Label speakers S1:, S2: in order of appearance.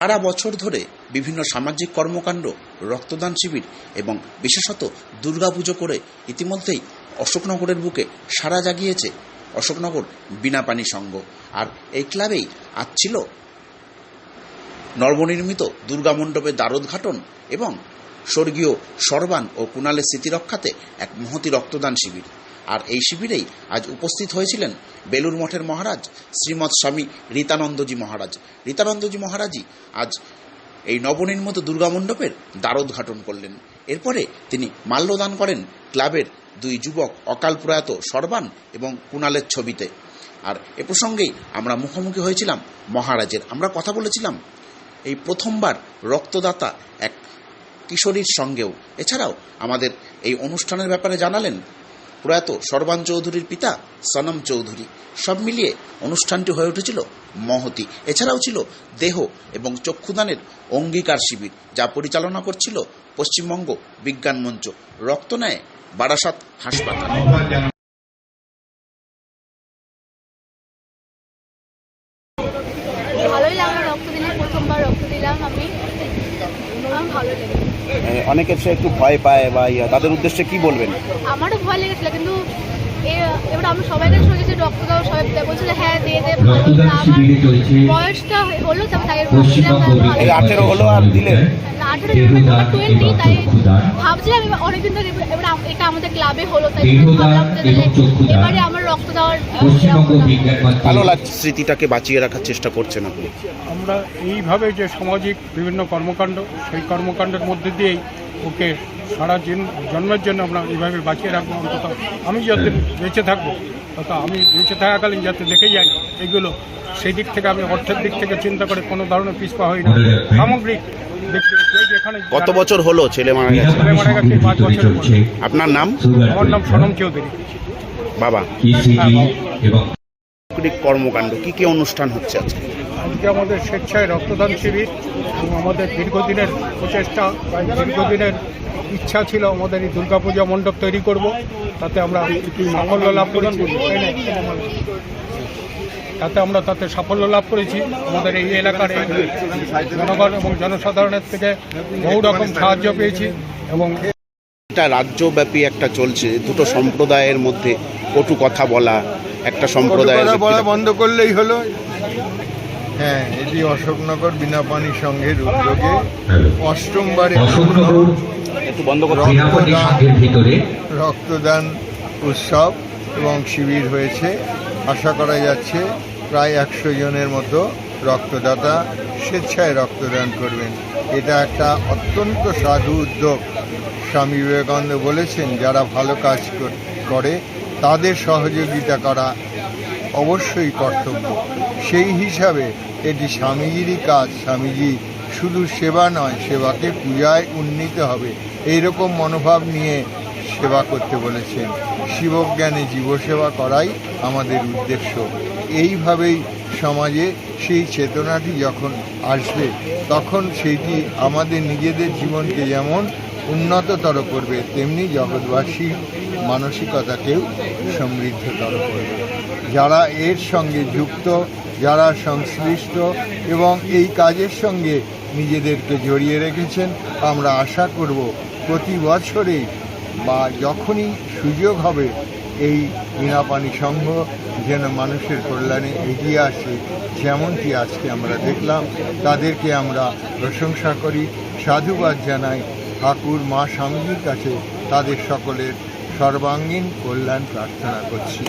S1: সারা বছর ধরে বিভিন্ন সামাজিক কর্মকাণ্ড, রক্তদান শিবির এবং বিশেষত দুর্গাপুজো করে ইতিমধ্যেই অশোকনগরের বুকে সাড়া জাগিয়েছে অশোকনগর বীণাপাণি সংঘ। আর এই ক্লাবেই আজ ছিল নবনির্মিত দুর্গামণ্ডপের দ্বারোদ্ঘাটন এবং স্বর্গীয় সর্বান ও কুণালের স্মৃতিরক্ষাতে এক মহতী রক্তদান শিবির। আর এই শিবিরেই আজ উপস্থিত হয়েছিলেন বেলুর মঠের মহারাজ শ্রীমৎ স্বামী রীতানন্দজি মহারাজ। রীতানন্দজি মহারাজই আজ এই নবনির্মিত দুর্গামণ্ডপের দ্বারোদ্ঘাটন করলেন। এরপরে তিনি মাল্যদান করেন ক্লাবের দুই যুবক অকাল প্রয়াত সর্বান এবং কুণালের ছবিতে। আর এ প্রসঙ্গেই আমরা মুখোমুখি হয়েছিলাম মহারাজের। আমরা কথা বলেছিলাম এই প্রথমবার রক্তদাতা এক কিশোরীর সঙ্গেও। এছাড়াও আমাদের এই অনুষ্ঠানের ব্যাপারে জানালেন প্রয়াত সর্বান চৌধুরীর পিতা সনম চৌধুরী। সব মিলিয়ে অনুষ্ঠানটি হয়ে উঠেছিল মহতী। এছাড়াও ছিল দেহ এবং চক্ষুদানের অঙ্গীকার শিবির, যা পরিচালনা করছিল পশ্চিমবঙ্গ বিজ্ঞান মঞ্চ। রক্ত নেয় বারাসাত হাসপাতাল।
S2: ভালোই লাগলো, রক্ত দিনে প্রথমবার রক্ত দিলাম আমি, ভালো লেগেছে।
S3: অনেকে সে একটু ভয় পায় বা তাদের উদ্দেশ্যে কি বলবেন?
S2: আমারও ভয় লেগেছিল, কিন্তু এবার আমরা সবাইকে শুনেছি রক্ত দাও, সবাই বলছিল হ্যাঁ দিয়ে দে। আমার বয়সটা হলো তাই
S3: 18 হলো আর দিলে
S2: 20, তাই ভাবছিলাম অনেকদিন ধরে এবার এটা আমাদের ক্লাবে হলো, তাই এবারে আমার রক্ত দেওয়ার
S3: ভালো লাগছে। স্মৃতিটাকে বাঁচিয়ে রাখার চেষ্টা করছেন আপনি?
S4: আমরা এইভাবে যে সামাজিক বিভিন্ন কর্মকাণ্ড, সেই কর্মকাণ্ডের মধ্যে দিয়েই ওকে সারা জন্মের জন্য আমরা এইভাবে বাঁচিয়ে রাখবো। অন্তত আমি যাতে বেঁচে থাকবো, তত আমি বেঁচে থাকাকালীন যাতে দেখে যাই এগুলো, সেই দিক থেকে আমি অর্থের দিক থেকে চিন্তা করে কোনো ধরনের পিছপা হই না। সামগ্রিক
S3: কত বছর হলো ছেলে মারা গেছে?
S4: ছেলে মারা গেছে 5 বছর।
S3: আপনার নাম?
S4: আমার নাম সনম চৌধুরী।
S3: বাবা, কর্মকাণ্ড কি কি অনুষ্ঠান হচ্ছে আজকে?
S4: আজকে আমাদের স্বেচ্ছায় রক্তদান শিবির এবং আমাদের দীর্ঘদিনের প্রচেষ্টা, দীর্ঘদিনের ইচ্ছা ছিল আমাদের এই দুর্গাপূজা মণ্ডপ তৈরি করব, তাতে আমরা সাফল্য লাভ করেছি। তাতে সাফল্য লাভ করেছি। আমাদের এই এলাকার জনগণ এবং জনসাধারণের থেকে বহু রকম সাহায্য পেয়েছি। এবং
S3: এটা রাজ্যব্যাপী একটা চলছে, দুটো সম্প্রদায়ের মধ্যে কটু কথা বলা, একটা সম্প্রদায়ের
S5: বলা বন্ধ করলেই হলো। হ্যাঁ, এটি অশোকনগর বীণাপাণি সংঘের উদ্যোগে অষ্টমবারে রক্তদান উৎসব এবং শিবির হয়েছে। আশা করা যাচ্ছে প্রায় 100 জনের মতো রক্তদাতা স্বেচ্ছায় রক্তদান করবেন। এটা একটা অত্যন্ত সাধু উদ্যোগ। স্বামী বিবেকানন্দ বলেছেন, যারা ভালো কাজ করে তাদের সহযোগিতা করা অবশ্যই কর্তব্য। সেই হিসাবে এটি স্বামীজিরই কাজ। স্বামীজি শুধু সেবা নয়, সেবাকে পূজায় উন্নীত হবে, এইরকম মনোভাব নিয়ে সেবা করতে বলেছেন। শিবজ্ঞানে জীবসেবা করাই আমাদের উদ্দেশ্য। এইভাবেই সমাজে সেই চেতনাটি যখন আসবে, তখন সেইটি আমাদের নিজেদের জীবনকে যেমন উন্নততর করবে, তেমনি জগৎবাসীর মানসিকতাকেও সমৃদ্ধতর করবে। যারা এর সঙ্গে যুক্ত, যারা সংশ্লিষ্ট এবং এই কাজের সঙ্গে নিজেদেরকে জড়িয়ে রেখেছেন, আমরা আশা করব প্রতি বছরেই বা যখনই সুযোগ হবে এই বীণাপাণি সংঘ যেন মানুষের কল্যাণে এগিয়ে আসে। যেমনটি আজকে আমরা দেখলাম, তাদেরকে আমরা প্রশংসা করি, সাধুবাদ জানাই। ঠাকুর মা স্বামীজির কাছে তাদের সকলের সর্বাঙ্গীন কল্যাণ প্রার্থনা করছি।